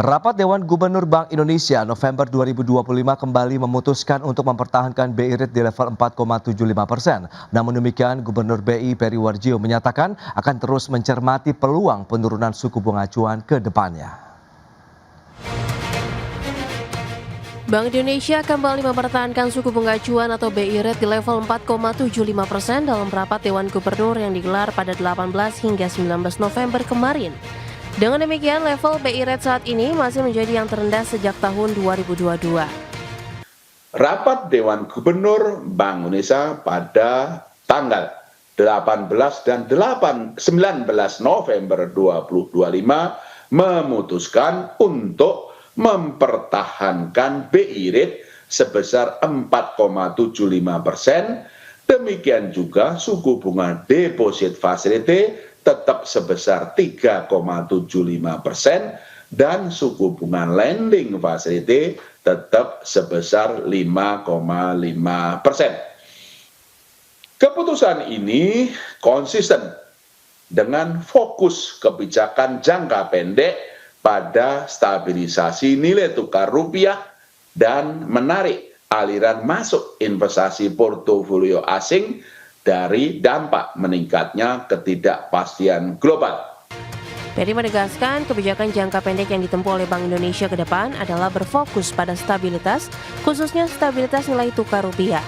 Rapat Dewan Gubernur Bank Indonesia November 2025 kembali memutuskan untuk mempertahankan BI Rate di level 4,75%. Namun demikian, Gubernur BI Peri Warjio menyatakan akan terus mencermati peluang penurunan suku bunga acuan ke depannya. Bank Indonesia kembali mempertahankan suku bunga acuan atau BI Rate di level 4,75% dalam rapat Dewan Gubernur yang digelar pada 18 hingga 19 November kemarin. Dengan demikian, level BI Rate saat ini masih menjadi yang terendah sejak tahun 2022. Rapat Dewan Gubernur Bank Indonesia pada tanggal 18 dan 19 November 2025 memutuskan untuk mempertahankan BI Rate sebesar 4,75%. Demikian juga suku bunga deposit facility tetap sebesar 3,75% dan suku bunga lending facility tetap sebesar 5,5%. Keputusan ini konsisten dengan fokus kebijakan jangka pendek pada stabilisasi nilai tukar rupiah dan menarik aliran masuk investasi portofolio asing dari dampak meningkatnya ketidakpastian global. Peri menegaskan kebijakan jangka pendek yang ditempuh oleh Bank Indonesia ke depan adalah berfokus pada stabilitas, khususnya stabilitas nilai tukar rupiah.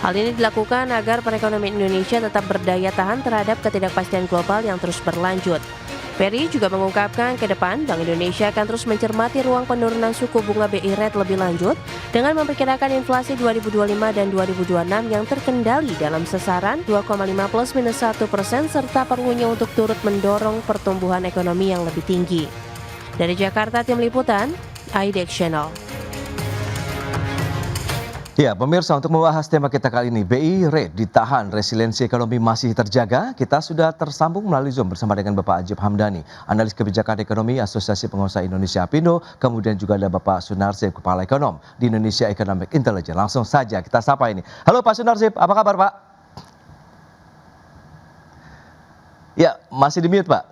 Hal ini dilakukan agar perekonomian Indonesia tetap berdaya tahan terhadap ketidakpastian global yang terus berlanjut. Peri juga mengungkapkan ke depan Bank Indonesia akan terus mencermati ruang penurunan suku bunga BI Rate lebih lanjut dengan memperkirakan inflasi 2025 dan 2026 yang terkendali dalam sasaran 2,5 ± 1% serta perlunya untuk turut mendorong pertumbuhan ekonomi yang lebih tinggi. Dari Jakarta, Tim Liputan, IDX Channel. Ya, pemirsa, untuk membahas tema kita kali ini, BI Rate ditahan, resiliensi ekonomi masih terjaga. Kita sudah tersambung melalui Zoom bersama dengan Bapak Ajib Hamdani, analis kebijakan ekonomi Asosiasi Pengusaha Indonesia APindo, kemudian juga ada Bapak Sunarsip, Kepala Ekonom di Indonesia Economic Intelligence. Langsung saja kita sapa ini. Halo Pak Sunarsip, apa kabar Pak? Ya, masih di mute Pak.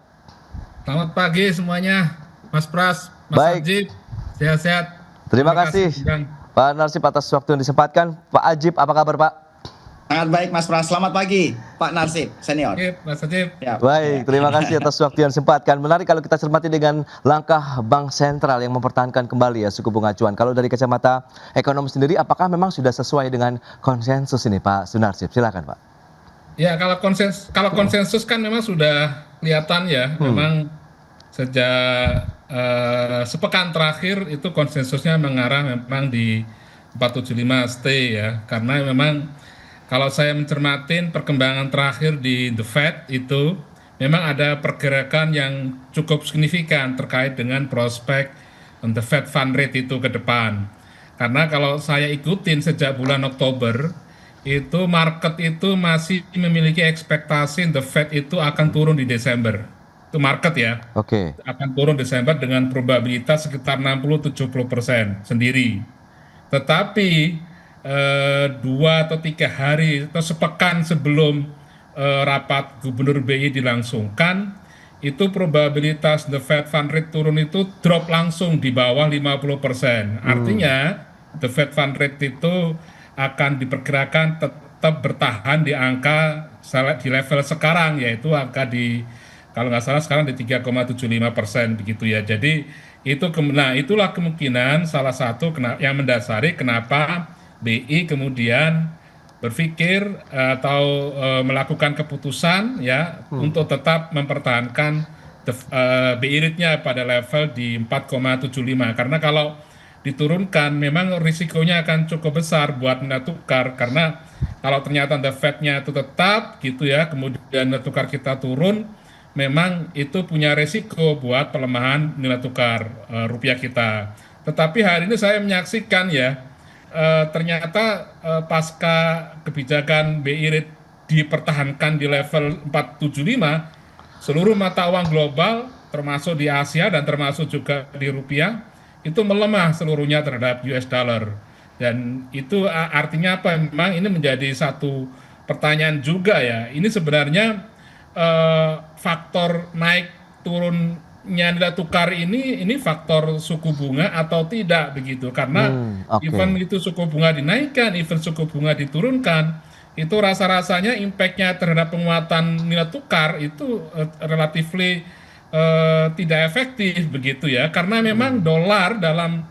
Selamat pagi semuanya, Mas Pras, Mas Ajib, sehat-sehat. Terima kasih. Pak Narsip atas waktu yang disempatkan. Pak Ajib, apa kabar Pak? Sangat baik Mas Pras, selamat pagi Pak Narsip senior. Mas Ajib. Ya. Baik, terima kasih atas waktu yang disempatkan. Menarik kalau kita cermati dengan langkah Bank Sentral yang mempertahankan kembali ya suku bunga acuan. Kalau dari kacamata ekonom sendiri, apakah memang sudah sesuai dengan konsensus ini Pak Sunarsip? Silakan Pak. Ya, kalau konsensus kan memang sudah kelihatan ya, memang sejak sepekan terakhir itu konsensusnya mengarah memang di 475 stay ya, karena memang kalau saya mencermatin perkembangan terakhir di The Fed itu memang ada pergerakan yang cukup signifikan terkait dengan prospek The Fed Fund Rate itu ke depan. Karena kalau saya ikutin sejak bulan Oktober itu market itu masih memiliki ekspektasi The Fed itu akan turun di Desember. Itu market ya, akan turun Desember dengan probabilitas sekitar 60-70% sendiri. Tetapi 2 atau 3 hari atau sepekan sebelum rapat Gubernur BI dilangsungkan, itu probabilitas The Fed Fund Rate turun itu drop langsung di bawah 50%. Artinya The Fed Fund Rate itu akan diperkirakan tetap bertahan di angka di level sekarang, yaitu angka di kalau nggak salah sekarang di 3,75% begitu ya. Jadi itu itulah kemungkinan salah satu yang mendasari kenapa BI kemudian berpikir atau melakukan keputusan ya untuk tetap mempertahankan BI rate-nya pada level di 4,75, karena kalau diturunkan memang risikonya akan cukup besar buat nilai tukar, karena kalau ternyata the Fed-nya itu tetap gitu ya, kemudian nilai tukar kita turun, memang itu punya resiko buat pelemahan nilai tukar rupiah kita. Tetapi hari ini saya menyaksikan ya, ternyata pasca kebijakan BI Rate dipertahankan di level 475, seluruh mata uang global termasuk di Asia dan termasuk juga di rupiah itu melemah seluruhnya terhadap US dollar. Dan itu artinya apa? Memang ini menjadi satu pertanyaan juga ya. Ini sebenarnya faktor naik turun nilai tukar ini faktor suku bunga atau tidak begitu, karena oke. even itu suku bunga dinaikkan, even suku bunga diturunkan, itu rasa-rasanya impact-nya terhadap penguatan nilai tukar itu relatively tidak efektif begitu ya, karena memang dolar dalam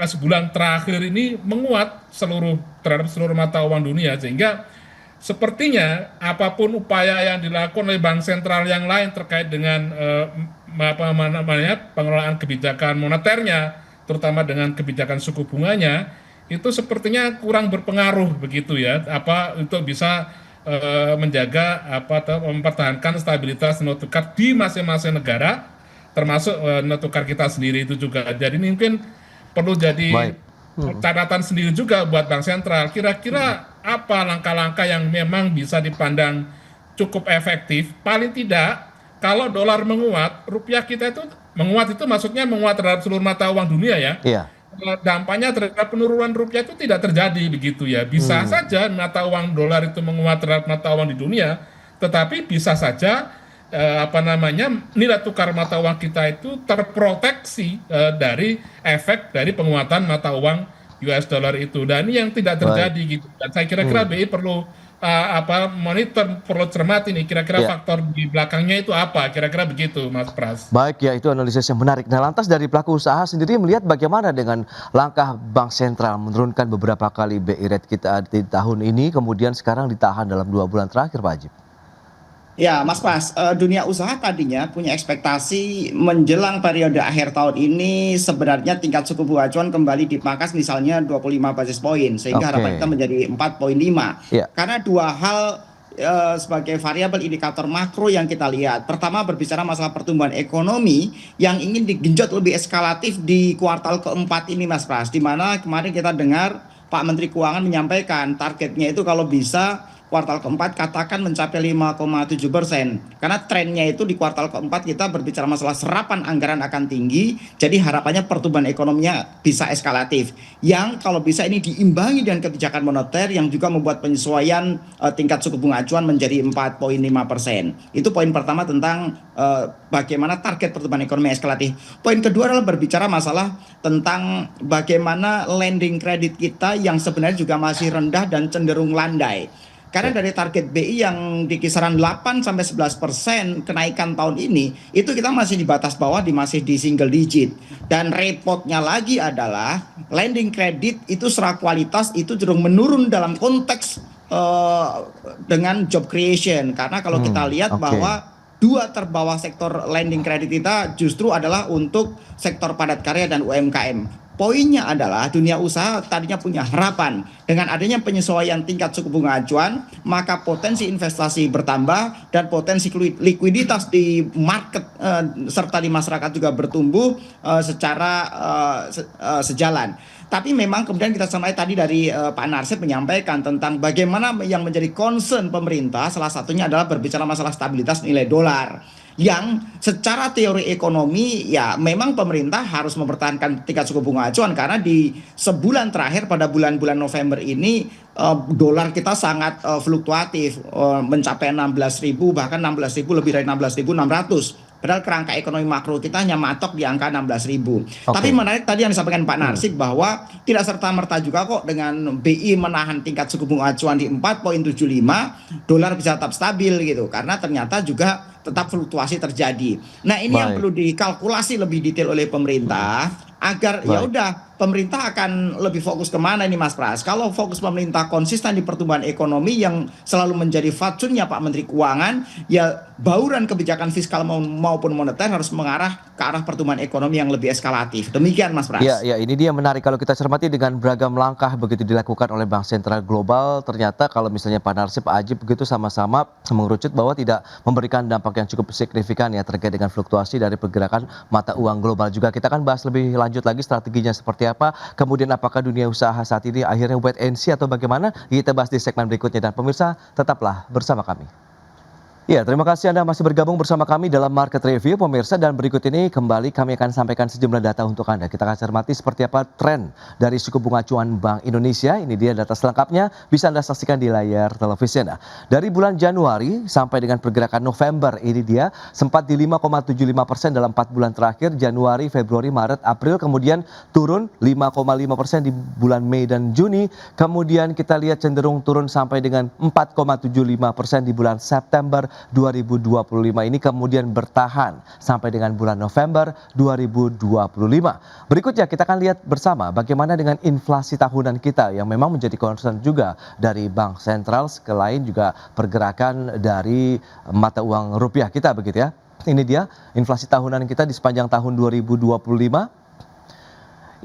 sebulan terakhir ini menguat terhadap seluruh mata uang dunia, sehingga sepertinya apapun upaya yang dilakukan oleh bank sentral yang lain terkait dengan pengelolaan kebijakan moneternya, terutama dengan kebijakan suku bunganya, itu sepertinya kurang berpengaruh begitu ya, untuk bisa menjaga atau mempertahankan stabilitas nilai tukar di masing-masing negara, termasuk nilai tukar kita sendiri itu juga. Jadi ini mungkin perlu jadi Baik. catatan sendiri juga buat bank sentral. Kira-kira apa langkah-langkah yang memang bisa dipandang cukup efektif? Paling tidak, kalau dolar menguat, rupiah kita itu menguat, itu maksudnya menguat terhadap seluruh mata uang dunia ya. Iya. Dampaknya terhadap penurunan rupiah itu tidak terjadi begitu ya. Bisa saja mata uang dolar itu menguat terhadap mata uang di dunia, tetapi bisa saja nilai tukar mata uang kita itu terproteksi dari efek dari penguatan mata uang US dollar itu, dan ini yang tidak terjadi gitu. Dan saya kira-kira BI perlu monitor, perlu cermati nih kira-kira faktor di belakangnya itu apa, kira-kira begitu Mas Pras. Baik, ya itu analisis yang menarik. Nah, lantas dari pelaku usaha sendiri melihat bagaimana dengan langkah Bank Sentral menurunkan beberapa kali BI rate kita di tahun ini, kemudian sekarang ditahan dalam 2 bulan terakhir, Pak Ajib? Ya, Mas Pras, dunia usaha tadinya punya ekspektasi menjelang periode akhir tahun ini sebenarnya tingkat suku bunga acuan kembali dipangkas misalnya 25 basis poin, sehingga harapan kita menjadi 4,5. Karena dua hal sebagai variabel indikator makro yang kita lihat. Pertama, berbicara masalah pertumbuhan ekonomi yang ingin digenjot lebih eskalatif di kuartal keempat ini, Mas Pras, di mana kemarin kita dengar Pak Menteri Keuangan menyampaikan targetnya itu kalau bisa kuartal keempat katakan mencapai 5,7%, karena trennya itu di kuartal keempat kita berbicara masalah serapan anggaran akan tinggi, jadi harapannya pertumbuhan ekonominya bisa eskalatif, yang kalau bisa ini diimbangi dengan kebijakan moneter yang juga membuat penyesuaian tingkat suku bunga acuan menjadi 4,5%. Itu poin pertama tentang bagaimana target pertumbuhan ekonomi eskalatif. Poin kedua adalah berbicara masalah tentang bagaimana lending kredit kita yang sebenarnya juga masih rendah dan cenderung landai. Karena dari target BI yang di kisaran 8-11% kenaikan tahun ini, itu kita masih di batas bawah, masih di single digit. Dan repotnya lagi adalah lending kredit itu secara kualitas itu cenderung menurun dalam konteks dengan job creation. Karena kalau kita lihat bahwa dua terbawah sektor lending kredit kita justru adalah untuk sektor padat karya dan UMKM. Poinnya adalah dunia usaha tadinya punya harapan dengan adanya penyesuaian tingkat suku bunga acuan, maka potensi investasi bertambah dan potensi likuiditas di market serta di masyarakat juga bertumbuh secara sejalan. Tapi memang kemudian kita sampai tadi dari Pak Narsip menyampaikan tentang bagaimana yang menjadi concern pemerintah, salah satunya adalah berbicara masalah stabilitas nilai dolar. Yang secara teori ekonomi ya memang pemerintah harus mempertahankan tingkat suku bunga acuan, karena di sebulan terakhir pada bulan-bulan November ini dolar kita sangat fluktuatif, mencapai 16.000, bahkan 16.000, lebih dari 16.600. Padahal kerangka ekonomi makro kita hanya matok di angka 16.000. Tapi menarik tadi yang disampaikan Pak Narsip bahwa tidak serta-merta juga kok dengan BI menahan tingkat suku bunga acuan di 4,75, dolar bisa tetap stabil gitu. Karena ternyata juga tetap fluktuasi terjadi. Nah, ini yang perlu dikalkulasi lebih detail oleh pemerintah agar ya udah pemerintah akan lebih fokus kemana ini Mas Pras. Kalau fokus pemerintah konsisten di pertumbuhan ekonomi yang selalu menjadi fatsunnya Pak Menteri Keuangan, ya bauran kebijakan fiskal maupun moneter harus mengarah ke arah pertumbuhan ekonomi yang lebih eskalatif. Demikian Mas Pras. Ya, ini dia menarik kalau kita cermati dengan beragam langkah begitu dilakukan oleh Bank Sentral Global, ternyata kalau misalnya Pak Narsip, Pak Ajib begitu sama-sama mengerucut bahwa tidak memberikan dampak yang cukup signifikan ya terkait dengan fluktuasi dari pergerakan mata uang global juga. Kita akan bahas lebih lanjut lagi strateginya seperti apa, kemudian apakah dunia usaha saat ini akhirnya wait and see atau bagaimana, kita bahas di segmen berikutnya. Dan pemirsa tetaplah bersama kami. Ya, terima kasih Anda masih bergabung bersama kami dalam Market Review, pemirsa. Dan berikut ini kembali kami akan sampaikan sejumlah data untuk Anda. Kita akan cermati seperti apa tren dari suku bunga acuan Bank Indonesia. Ini dia data selengkapnya, bisa Anda saksikan di layar televisi Anda. Dari bulan Januari sampai dengan pergerakan November, ini dia sempat di 5,75% dalam 4 bulan terakhir, Januari, Februari, Maret, April, kemudian turun 5,5% di bulan Mei dan Juni, kemudian kita lihat cenderung turun sampai dengan 4,75% di bulan September 2025 ini, kemudian bertahan sampai dengan bulan November 2025. Berikutnya kita akan lihat bersama bagaimana dengan inflasi tahunan kita yang memang menjadi concern juga dari Bank Sentral, selain juga pergerakan dari mata uang rupiah kita begitu ya. Ini dia inflasi tahunan kita di sepanjang tahun 2025.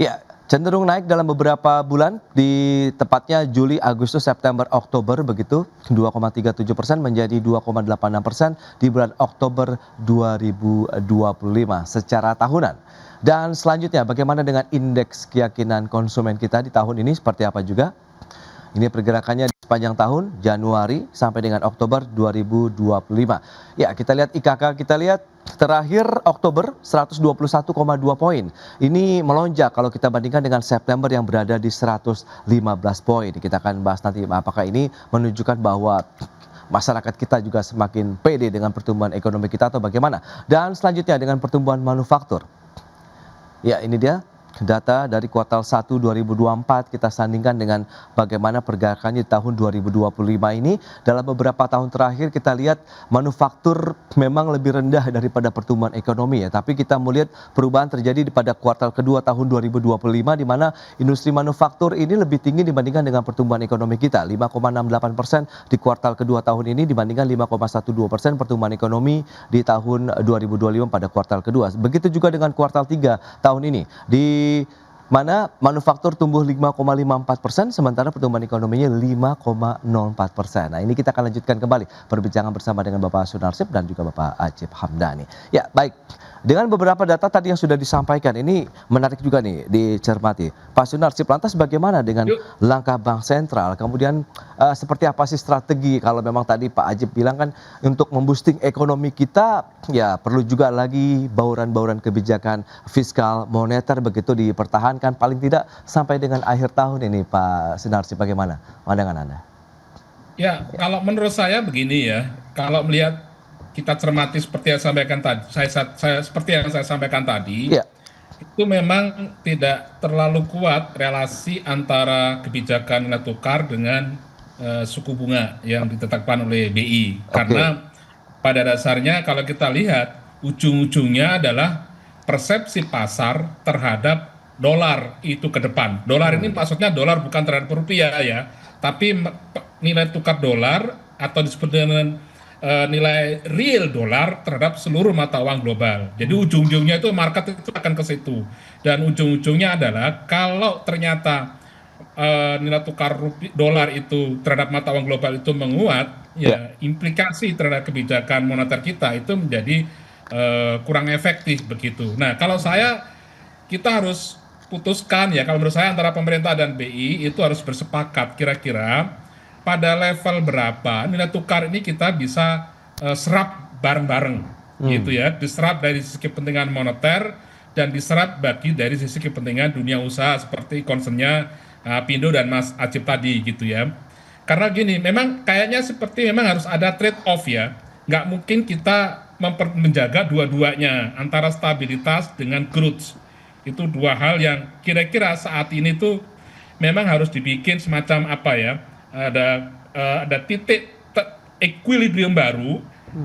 Ya, cenderung naik dalam beberapa bulan, di tepatnya Juli, Agustus, September, Oktober begitu, 2,37% menjadi 2,86% di bulan Oktober 2025 secara tahunan. Dan selanjutnya bagaimana dengan indeks keyakinan konsumen kita di tahun ini seperti apa juga? Ini pergerakannya di sepanjang tahun Januari sampai dengan Oktober 2025. Ya, kita lihat IKK, kita lihat terakhir Oktober 121,2 poin. Ini melonjak kalau kita bandingkan dengan September yang berada di 115 poin. Kita akan bahas nanti apakah ini menunjukkan bahwa masyarakat kita juga semakin pede dengan pertumbuhan ekonomi kita atau bagaimana. Dan selanjutnya dengan pertumbuhan manufaktur. Ya, ini dia data dari kuartal 1 2024 kita sandingkan dengan bagaimana pergerakannya di tahun 2025 ini. Dalam beberapa tahun terakhir kita lihat manufaktur memang lebih rendah daripada pertumbuhan ekonomi ya. Tapi kita melihat perubahan terjadi pada kuartal kedua tahun 2025 di mana industri manufaktur ini lebih tinggi dibandingkan dengan pertumbuhan ekonomi kita. 5,68% di kuartal kedua tahun ini dibandingkan 5,12% pertumbuhan ekonomi di tahun 2025 pada kuartal kedua. Begitu juga dengan kuartal 3 tahun ini. Di mana manufaktur tumbuh 5,54%, sementara pertumbuhan ekonominya 5,04%. Nah, ini kita akan lanjutkan kembali perbincangan bersama dengan Bapak Sunarsip dan juga Bapak Ajib Hamdani. Ya, baik. Dengan beberapa data tadi yang sudah disampaikan, ini menarik juga nih dicermati. Pak Sunarsip, lantas bagaimana dengan langkah Bank Sentral? Kemudian seperti apa sih strategi kalau memang tadi Pak Ajib bilang kan untuk memboosting ekonomi kita, ya perlu juga lagi bauran-bauran kebijakan fiskal moneter begitu dipertahankan paling tidak sampai dengan akhir tahun ini, Pak Sunarsip, bagaimana pandangan Anda? Ya, kalau menurut saya begini ya, kalau melihat kita cermati seperti yang sampaikan tadi, seperti yang saya sampaikan tadi, Ya. itu memang tidak terlalu kuat relasi antara kebijakan nilai tukar dengan suku bunga yang ditetapkan oleh BI. Karena pada dasarnya kalau kita lihat ujung-ujungnya adalah persepsi pasar terhadap dolar itu ke depan. Dolar ini maksudnya dolar bukan terhadap rupiah ya, tapi nilai tukar dolar atau disebut dengan nilai real dolar terhadap seluruh mata uang global. Jadi ujung-ujungnya itu market itu akan ke situ. Dan ujung-ujungnya adalah kalau ternyata nilai tukar dolar itu terhadap mata uang global itu menguat, ya implikasi terhadap kebijakan moneter kita itu menjadi kurang efektif begitu. Nah, kalau kita harus putuskan ya, kalau menurut saya antara pemerintah dan BI itu harus bersepakat kira-kira pada level berapa nilai tukar ini kita bisa serap bareng-bareng gitu ya, diserap dari sisi kepentingan moneter dan diserap dari sisi kepentingan dunia usaha seperti concernnya Pindo dan Mas Ajib tadi gitu ya. Karena gini, memang kayaknya seperti memang harus ada trade off ya, nggak mungkin kita menjaga dua-duanya antara stabilitas dengan growth. Itu dua hal yang kira-kira saat ini tuh memang harus dibikin semacam apa ya, ada titik equilibrium baru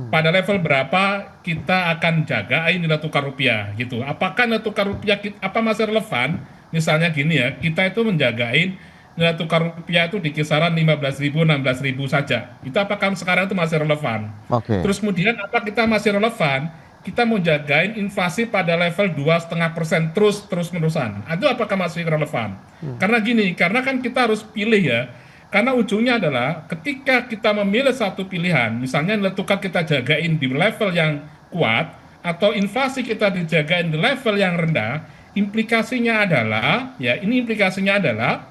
pada level berapa kita akan jaga nilai tukar rupiah gitu. Apakah nilai tukar rupiah apa masih relevan? Misalnya gini ya, kita itu menjagain nilai tukar rupiah itu di kisaran 15.000 16.000 saja. Itu apakah sekarang itu masih relevan? Terus kemudian apa kita masih relevan? Kita mau jagain inflasi pada level 2,5% terus-menerusan. Itu apakah masih relevan? Karena gini, karena kan kita harus pilih ya. Karena ujungnya adalah ketika kita memilih satu pilihan, misalnya nilai tukar kita jagain di level yang kuat atau inflasi kita dijagain di level yang rendah, implikasinya adalah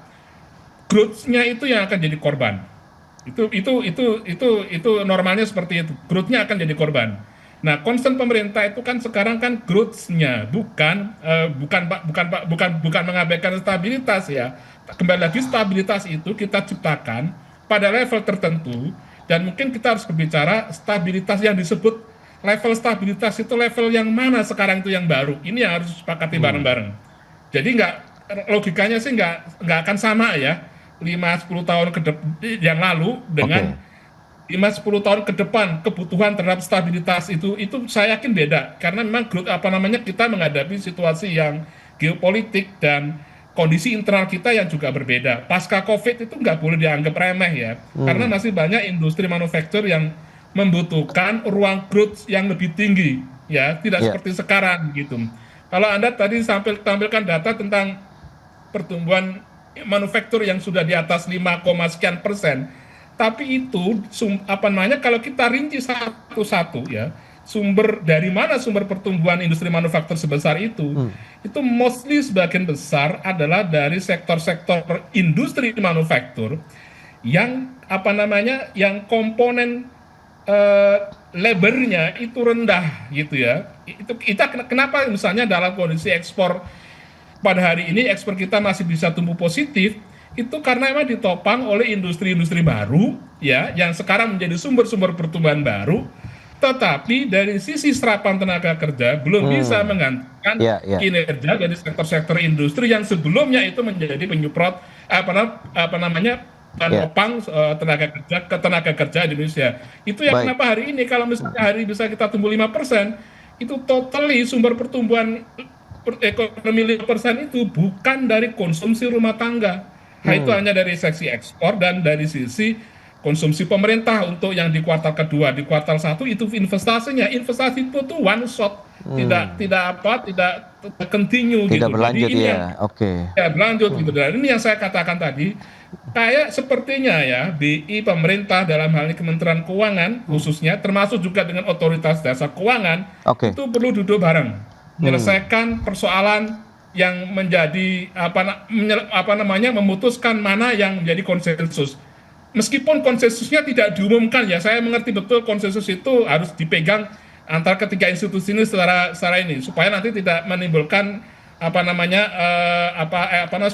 growth-nya itu yang akan jadi korban. Itu normalnya seperti itu. Growth-nya akan jadi korban. Nah, concern pemerintah itu kan sekarang kan growth-nya bukan mengabaikan stabilitas ya. Kembali lagi stabilitas itu kita ciptakan pada level tertentu dan mungkin kita harus berbicara stabilitas yang disebut level stabilitas itu level yang mana sekarang itu yang baru. Ini yang harus disepakati bareng-bareng. Jadi logikanya sih nggak akan sama ya 5-10 tahun yang lalu dengan 5-10 tahun ke depan kebutuhan terhadap stabilitas itu saya yakin beda karena memang kita menghadapi situasi yang geopolitik dan kondisi internal kita yang juga berbeda. Pasca COVID itu nggak boleh dianggap remeh ya karena masih banyak industri manufaktur yang membutuhkan ruang growth yang lebih tinggi ya, tidak seperti sekarang gitu. Kalau Anda tadi tampilkan data tentang pertumbuhan manufaktur yang sudah di atas 5, sekian persen, tapi itu kalau kita rinci satu-satu ya, dari mana sumber pertumbuhan industri manufaktur sebesar itu mostly sebagian besar adalah dari sektor-sektor industri manufaktur yang yang komponen labornya itu rendah gitu ya. Kita kenapa misalnya dalam kondisi ekspor pada hari ini ekspor kita masih bisa tumbuh positif itu karena memang ditopang oleh industri-industri baru ya yang sekarang menjadi sumber-sumber pertumbuhan baru, tetapi dari sisi serapan tenaga kerja belum bisa menggantikan kinerja dari sektor-sektor industri yang sebelumnya itu menjadi penyuprot penopang tenaga kerja di Indonesia. Itu yang kenapa hari ini kalau misalnya hari bisa kita tumbuh 5%, itu totally sumber pertumbuhan ekonomi 5% itu bukan dari konsumsi rumah tangga. Nah, itu hanya dari sisi ekspor dan dari sisi konsumsi pemerintah untuk yang di kuartal kedua, di kuartal 1 itu investasi itu tuh one shot, tidak continue tidak gitu. berlanjut. Jadi ini berlanjut gitu. Dan ini yang saya katakan tadi, kayak sepertinya ya BI pemerintah dalam hal ini Kementerian Keuangan khususnya termasuk juga dengan otoritas jasa keuangan itu perlu duduk bareng menyelesaikan persoalan yang menjadi memutuskan mana yang menjadi konsensus. Meskipun konsensusnya tidak diumumkan ya, saya mengerti betul konsensus itu harus dipegang antara ketiga institusi ini secara ini supaya nanti tidak menimbulkan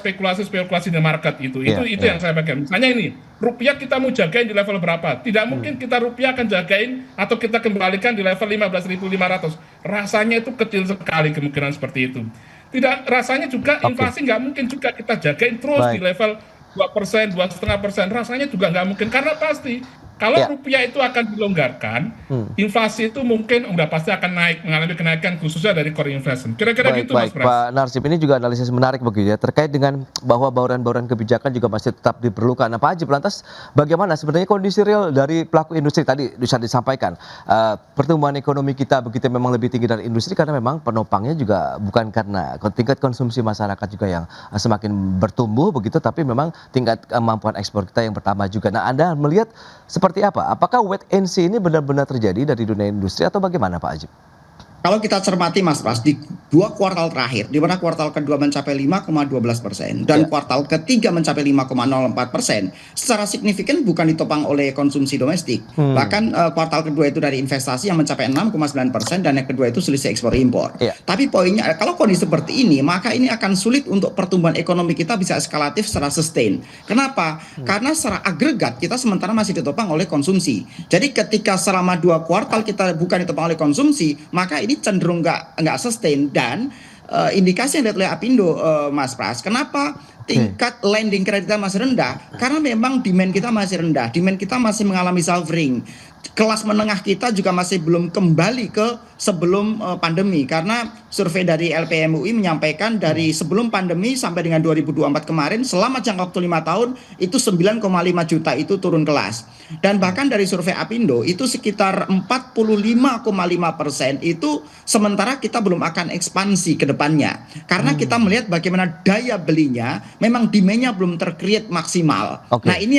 spekulasi di market itu yang saya pegang. Misalnya ini rupiah kita mau jagain di level berapa? Tidak mungkin kita rupiah akan jagain atau kita kembalikan di level 15.500. Rasanya itu kecil sekali kemungkinan seperti itu. Tidak, rasanya juga inflasi nggak mungkin juga kita jagain terus di level 2%, 2,5%, rasanya juga nggak mungkin karena pasti kalau rupiah itu akan dilonggarkan, inflasi itu mungkin udah pasti akan mengalami kenaikan khususnya dari core inflation. Kira-kira gitu Mas Pras. Pak Narsip, ini juga analisis menarik begitu ya terkait dengan bahwa bauran-bauran kebijakan juga masih tetap diperlukan. Nah, Pak Ajib, lantas bagaimana sebenarnya kondisi real dari pelaku industri tadi bisa disampaikan pertumbuhan ekonomi kita begitu memang lebih tinggi dari industri karena memang penopangnya juga bukan karena tingkat konsumsi masyarakat juga yang semakin bertumbuh begitu, tapi memang tingkat kemampuan ekspor kita yang bertambah juga. Nah, Anda melihat seperti apa? Apakah wait and see ini benar-benar terjadi dari dunia industri atau bagaimana Pak Ajib? Kalau kita cermati Mas Pras, di 2 kuartal terakhir, di mana kuartal kedua mencapai 5,12% dan kuartal ketiga mencapai 5,04%, secara signifikan bukan ditopang oleh konsumsi domestik. Bahkan kuartal kedua itu dari investasi yang mencapai 6,9% dan yang kedua itu selisih ekspor impor. Tapi poinnya, kalau kondisi seperti ini, maka ini akan sulit untuk pertumbuhan ekonomi kita bisa eskalatif secara sustain. Kenapa? Karena secara agregat kita sementara masih ditopang oleh konsumsi. Jadi ketika selama 2 kuartal kita bukan ditopang oleh konsumsi, maka ini cenderung nggak sustain dan indikasi yang dilihat oleh Apindo, Mas Pras, kenapa tingkat lending kredit masih rendah? Karena memang demand kita masih rendah, demand kita masih mengalami suffering. Kelas menengah kita juga masih belum kembali ke sebelum pandemi karena survei dari LPMUI menyampaikan dari sebelum pandemi sampai dengan 2024 kemarin selama jangka waktu 5 tahun itu 9,5 juta itu turun kelas. Dan bahkan dari survei Apindo itu sekitar 45,5% itu sementara kita belum akan ekspansi ke depannya. Karena kita melihat bagaimana daya belinya memang demand-nya belum tercreate maksimal. Nah, ini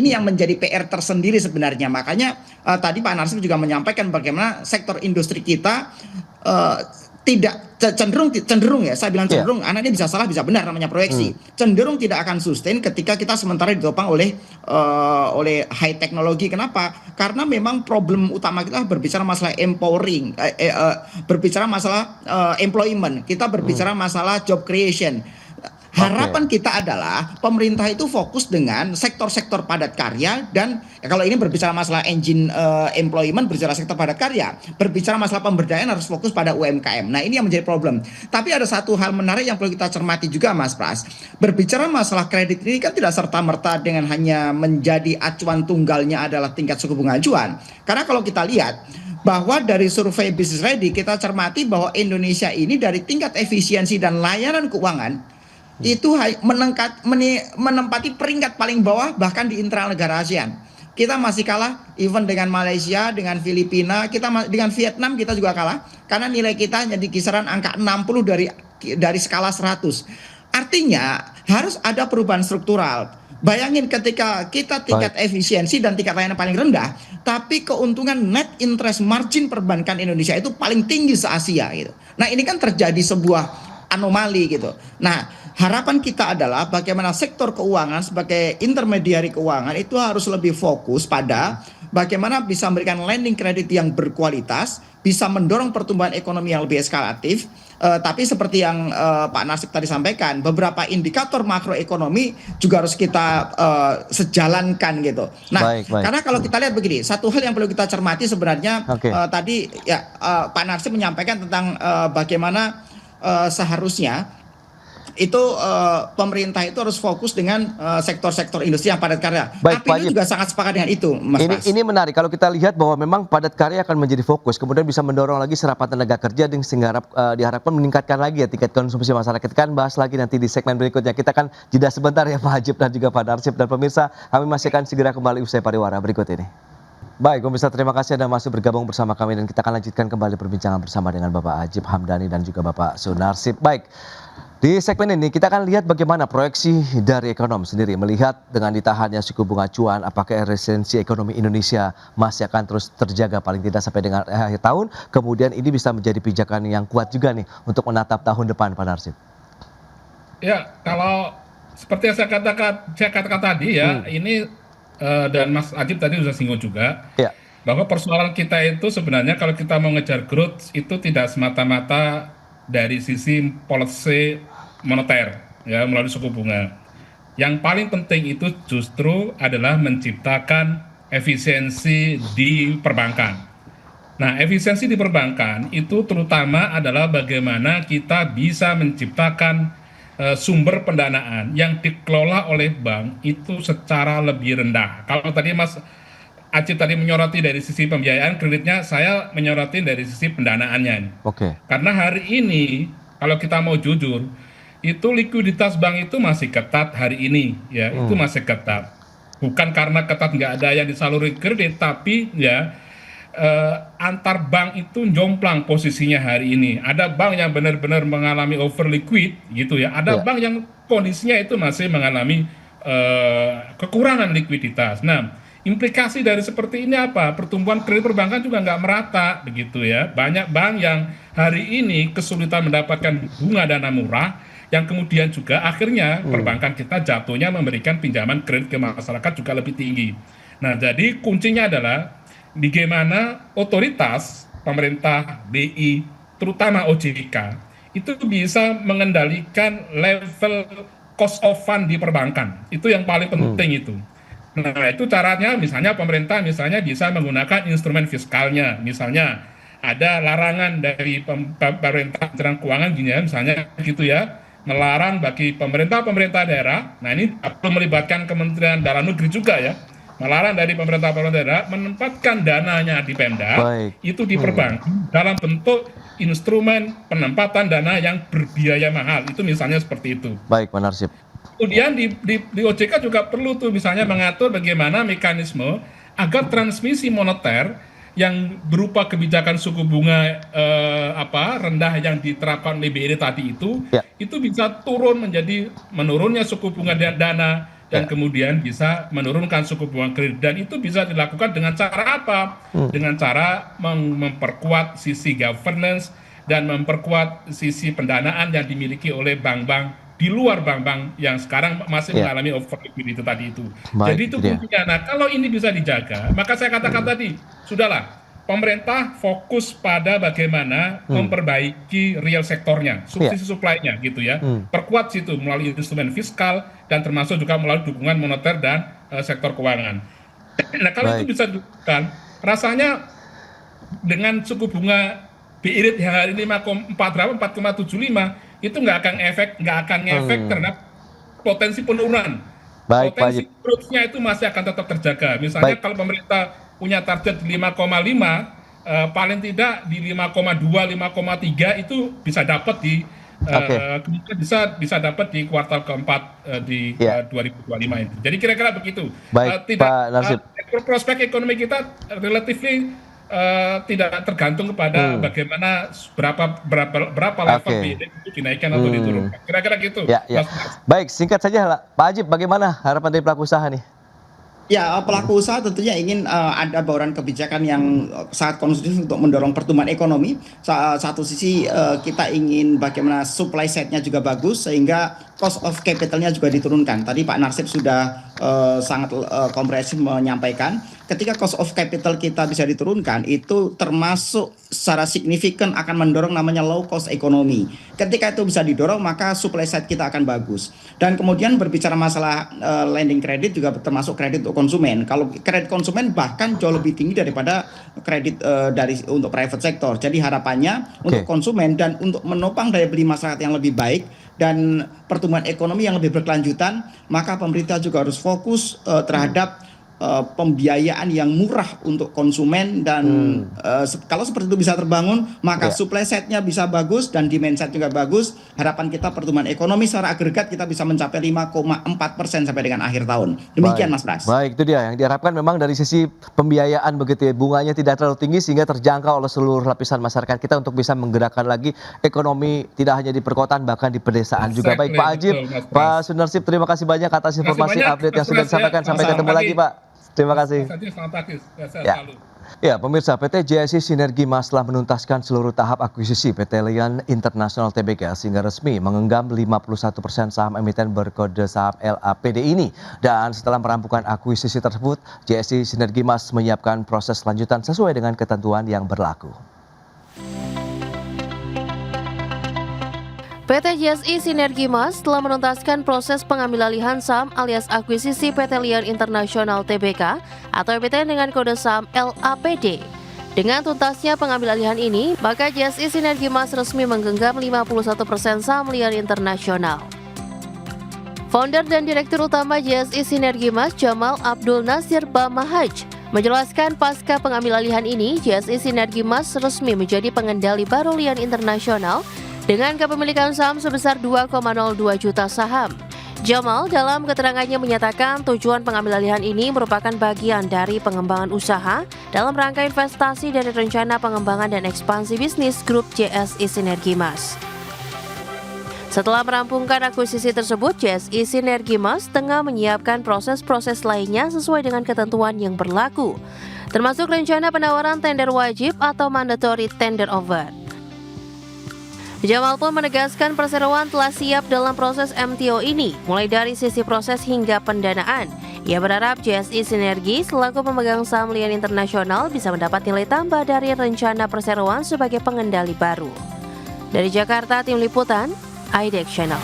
yang menjadi PR tersendiri sebenarnya. Makanya tadi Pak Narsip juga menyampaikan bagaimana sektor industri kita cenderung ya, saya bilang cenderung, anaknya bisa salah bisa benar, namanya proyeksi. Cenderung tidak akan sustain ketika kita sementara ditopang oleh high teknologi. Kenapa? Karena memang problem utama kita berbicara masalah empowering, berbicara masalah employment, kita berbicara masalah job creation. Harapan kita adalah pemerintah itu fokus dengan sektor-sektor padat karya dan kalau ini berbicara masalah engine employment, berbicara sektor padat karya, berbicara masalah pemberdayaan harus fokus pada UMKM. Nah, ini yang menjadi problem. Tapi ada satu hal menarik yang perlu kita cermati juga, Mas Pras. Berbicara masalah kredit ini kan tidak serta-merta dengan hanya menjadi acuan tunggalnya adalah tingkat suku bunga acuan. Karena kalau kita lihat bahwa dari survei Business Ready kita cermati bahwa Indonesia ini dari tingkat efisiensi dan layanan keuangan itu menempati peringkat paling bawah bahkan di internal negara ASEAN. Kita masih kalah even dengan Malaysia, dengan Filipina, dengan Vietnam kita juga kalah karena nilai kita hanya di kisaran angka 60 dari skala 100. Artinya harus ada perubahan struktural. Bayangin ketika kita tingkat efisiensi dan tingkat layanan paling rendah, tapi keuntungan net interest margin perbankan Indonesia itu paling tinggi se-Asia gitu. Nah, ini kan terjadi sebuah anomali gitu. Nah, harapan kita adalah bagaimana sektor keuangan sebagai intermediari keuangan itu harus lebih fokus pada bagaimana bisa memberikan lending kredit yang berkualitas, bisa mendorong pertumbuhan ekonomi yang lebih eskalatif. Tapi seperti yang Pak Narsip tadi sampaikan, beberapa indikator makroekonomi juga harus kita sejalankan gitu. Nah, karena kalau kita lihat begini, satu hal yang perlu kita cermati sebenarnya tadi ya Pak Narsip menyampaikan tentang bagaimana seharusnya itu pemerintah itu harus fokus dengan sektor-sektor industri yang padat karya. Baik, tapi itu juga sangat sepakat dengan itu, Mas Pras. Ini menarik kalau kita lihat bahwa memang padat karya akan menjadi fokus, kemudian bisa mendorong lagi serapan tenaga kerja sehingga diharapkan meningkatkan lagi ya tingkat konsumsi masyarakat. Kita kan bahas lagi nanti di segmen berikutnya. Kita akan jeda sebentar ya Pak Hajib dan juga Pak Narsip dan pemirsa. Kami masih akan segera kembali usai pariwara berikut ini. Baik, pemirsa, terima kasih Anda masih bergabung bersama kami dan kita akan lanjutkan kembali perbincangan bersama dengan Bapak Hajib Hamdani dan juga Bapak Sunarsip. Baik, di segmen ini kita akan lihat bagaimana proyeksi dari ekonom sendiri melihat dengan ditahannya suku bunga acuan, apakah resiliensi ekonomi Indonesia masih akan terus terjaga paling tidak sampai dengan akhir tahun. Kemudian ini bisa menjadi pijakan yang kuat juga nih untuk menatap tahun depan, Pak Narsip. Ya, kalau seperti yang saya katakan tadi ya, ini dan Mas Ajib tadi sudah singgung juga, bahwa persoalan kita itu sebenarnya kalau kita mau ngejar growth itu tidak semata-mata dari sisi policy moneter ya melalui suku bunga. Yang paling penting itu justru adalah menciptakan efisiensi di perbankan. Nah, efisiensi di perbankan itu terutama adalah bagaimana kita bisa menciptakan sumber pendanaan yang dikelola oleh bank itu secara lebih rendah. Kalau tadi Mas Acip tadi menyoroti dari sisi pembiayaan kreditnya, saya menyoroti dari sisi pendanaannya. Karena hari ini kalau kita mau jujur, itu likuiditas bank itu masih ketat hari ini, ya itu masih ketat. Bukan karena ketat nggak ada yang disaluri kredit, tapi ya antar bank itu jomplang posisinya hari ini. Ada bank yang benar-benar mengalami over liquid gitu ya. Ada bank yang kondisinya itu masih mengalami kekurangan likuiditas. Nah, implikasi dari seperti ini apa? Pertumbuhan kredit perbankan juga nggak merata begitu ya. Banyak bank yang hari ini kesulitan mendapatkan bunga dana murah, yang kemudian juga akhirnya perbankan kita jatuhnya memberikan pinjaman kredit ke masyarakat juga lebih tinggi. Nah, jadi kuncinya adalah bagaimana otoritas pemerintah, BI, terutama OJK, itu bisa mengendalikan level cost of fund di perbankan. Itu yang paling penting itu. Nah, itu caranya misalnya pemerintah bisa menggunakan instrumen fiskalnya. Misalnya ada larangan dari pemerintah Kementerian Keuangan gini ya, misalnya gitu ya, melarang bagi pemerintah daerah. Nah, ini perlu melibatkan Kementerian Dalam Negeri juga ya. Melarang dari pemerintah daerah menempatkan dananya di Pemda itu di perbankan dalam bentuk instrumen penempatan dana yang berbiaya mahal. Itu misalnya seperti itu. Baik, Pak Narsip. Kemudian di OJK juga perlu tuh misalnya mengatur bagaimana mekanisme agar transmisi moneter yang berupa kebijakan suku bunga rendah yang diterapkan oleh BI tadi itu bisa turun menjadi menurunnya suku bunga dana dan kemudian bisa menurunkan suku bunga kredit, dan itu bisa dilakukan dengan cara apa? Dengan cara memperkuat sisi governance dan memperkuat sisi pendanaan yang dimiliki oleh bank-bank di luar bank-bank yang sekarang masih mengalami over liquidity tadi itu. Baik, Jadi itu kuncinya. Nah, kalau ini bisa dijaga, maka saya katakan tadi, sudahlah, pemerintah fokus pada bagaimana memperbaiki real sektornya, subsidi supply-nya gitu ya. Perkuat situ melalui instrumen fiskal dan termasuk juga melalui dukungan moneter dan sektor keuangan. Nah, kalau itu bisa dilakukan, rasanya dengan suku bunga BI rate yang hari ini 4,75 itu nggak akan ngefek terhadap potensi penurunan. Potensi growth-nya itu masih akan tetap terjaga. Misalnya kalau pemerintah punya target 5,5, paling tidak di 5,2, 5,3 itu bisa dapat di bisa dapat di kuartal keempat di 2025 itu. Jadi kira-kira begitu. Baik, Pak Narsip. Prospek ekonomi kita relatifly tidak tergantung kepada bagaimana berapa level itu dinaikkan atau diturunkan. Kira-kira gitu. Baik, singkat saja Pak Ajib, bagaimana harapan dari pelaku usaha nih? Ya, pelaku usaha tentunya ingin ada bauran kebijakan yang sangat konsumtif untuk mendorong pertumbuhan ekonomi. Satu sisi kita ingin bagaimana supply side-nya juga bagus sehingga cost of capital-nya juga diturunkan. Tadi Pak Narsip sudah sangat komprehensif menyampaikan ketika cost of capital kita bisa diturunkan itu termasuk secara signifikan akan mendorong namanya low cost ekonomi. Ketika itu bisa didorong maka supply side kita akan bagus. Dan kemudian berbicara masalah lending kredit juga termasuk kredit untuk konsumen. Kalau kredit konsumen bahkan jauh lebih tinggi daripada kredit untuk private sector. Jadi harapannya untuk konsumen dan untuk menopang daya beli masyarakat yang lebih baik dan pertumbuhan ekonomi yang lebih berkelanjutan, maka pemerintah juga harus fokus terhadap pembiayaan yang murah untuk konsumen dan kalau seperti itu bisa terbangun maka supply side-nya bisa bagus dan demand side juga bagus. Harapan kita pertumbuhan ekonomi secara agregat kita bisa mencapai 5,4% sampai dengan akhir tahun. Demikian Mas Pras. Baik, itu dia yang diharapkan memang dari sisi pembiayaan begitu ya, bunganya tidak terlalu tinggi sehingga terjangkau oleh seluruh lapisan masyarakat kita untuk bisa menggerakkan lagi ekonomi tidak hanya di perkotaan bahkan di pedesaan juga. Baik Pak Ajib, Pak Sunarsip, terima kasih banyak atas informasi update yang sudah disampaikan. Sampai ketemu lagi Pak. Terima kasih. Ya, pemirsa, PT JSI Sinergi Mas telah menuntaskan seluruh tahap akuisisi PT Lion International Tbk sehingga resmi menggenggam 51% saham emiten berkode saham LAPD ini. Dan setelah merampungkan akuisisi tersebut, JSI Sinergi Mas menyiapkan proses lanjutan sesuai dengan ketentuan yang berlaku. PT JSI Sinergi Mas telah menuntaskan proses pengambilalihan saham alias akuisisi PT Lion International Tbk atau emiten dengan kode saham LAPD. Dengan tuntasnya pengambilalihan ini, maka JSI Sinergi Mas resmi menggenggam 51% saham Lion International. Founder dan Direktur Utama JSI Sinergi Mas Jamal Abdul Nasir Bamahaj menjelaskan pasca pengambilalihan ini, JSI Sinergi Mas resmi menjadi pengendali baru Lion International dengan kepemilikan saham sebesar 2,02 juta saham. Jamal dalam keterangannya menyatakan tujuan pengambilalihan ini merupakan bagian dari pengembangan usaha dalam rangka investasi dari rencana pengembangan dan ekspansi bisnis grup JSI Sinergi Mas. Setelah merampungkan akuisisi tersebut, JSI Sinergi Mas tengah menyiapkan proses-proses lainnya sesuai dengan ketentuan yang berlaku, termasuk rencana penawaran tender wajib atau mandatory tender offer. Jamal pun menegaskan perseroan telah siap dalam proses MTO ini, mulai dari sisi proses hingga pendanaan. Ia berharap JSI Sinergi selaku pemegang saham Lion International bisa mendapat nilai tambah dari rencana perseroan sebagai pengendali baru. Dari Jakarta, Tim Liputan, IDX Channel.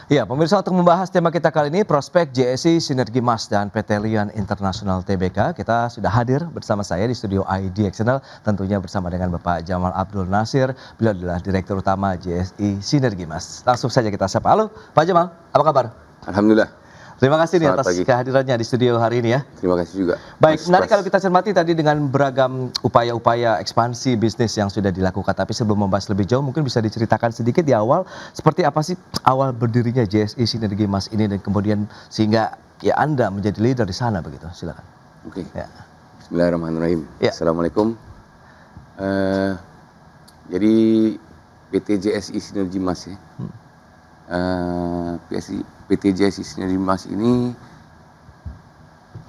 Ya, pemirsa, untuk membahas tema kita kali ini, prospek JSI Sinergi Mas dan PT Lion International Tbk, kita sudah hadir bersama saya di studio IDX Channel, tentunya bersama dengan Bapak Jamal Abdul Nasir, beliau adalah Direktur Utama JSI Sinergi Mas. Langsung saja kita sapa. Halo, Pak Jamal, apa kabar? Alhamdulillah. Terima kasih nih atas kehadirannya di studio hari ini ya. Terima kasih juga. Baik, menarik kalau kita cermati tadi dengan beragam upaya-upaya ekspansi bisnis yang sudah dilakukan. Tapi sebelum membahas lebih jauh, mungkin bisa diceritakan sedikit di awal seperti apa sih awal berdirinya JSI Sinergi Mas ini dan kemudian sehingga ya Anda menjadi leader di sana begitu. Silakan. Oke. Ya. Bismillahirrahmanirrahim. Ya. Assalamualaikum. Jadi PT JSI Sinergi Mas ya. PT JSI Sinergi Mas ini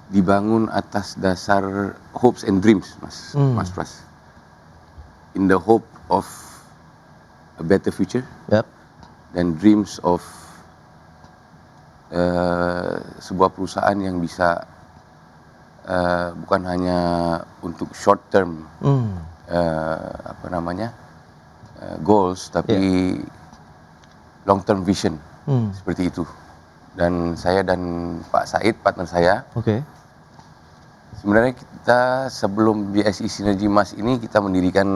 dibangun atas dasar hopes and dreams, Mas Pras. in the hope of a better future Yep. dan dreams of sebuah perusahaan yang bisa bukan hanya untuk short term goals, tapi long term vision seperti itu. Dan saya dan Pak Said, partner saya, Oke. sebenarnya kita sebelum JSI Sinergi Mas ini kita mendirikan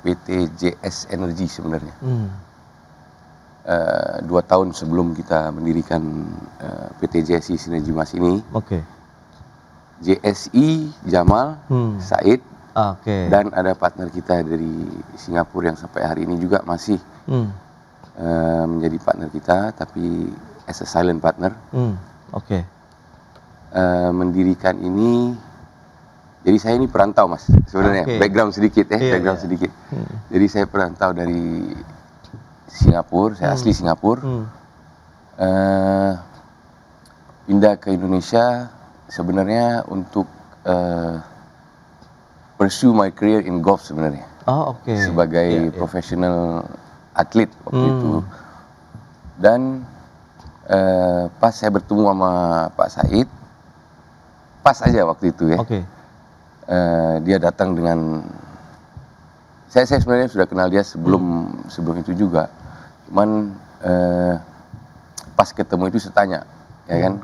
PT JS Energy sebenarnya. 2 tahun sebelum kita mendirikan PT JSI Sinergi Mas ini, Oke. JSI Jamal, Said, Oke. dan ada partner kita dari Singapura yang sampai hari ini juga masih menjadi partner kita, tapi as a silent partner. Oke. Mendirikan ini, jadi saya ini perantau Mas sebenarnya. Oke. Background sedikit Iya, background iya. sedikit. Jadi saya perantau dari Singapura, saya asli Singapura. Pindah ke Indonesia sebenarnya untuk pursue my career in golf sebenarnya. Oh, oke. Sebagai Iya, iya. professional atlet waktu itu. Dan pas saya bertemu sama Pak Said, pas aja waktu itu ya. Oke. Dia datang dengan saya sebenarnya sudah kenal dia sebelum itu juga. Cuman pas ketemu itu saya tanya, ya kan,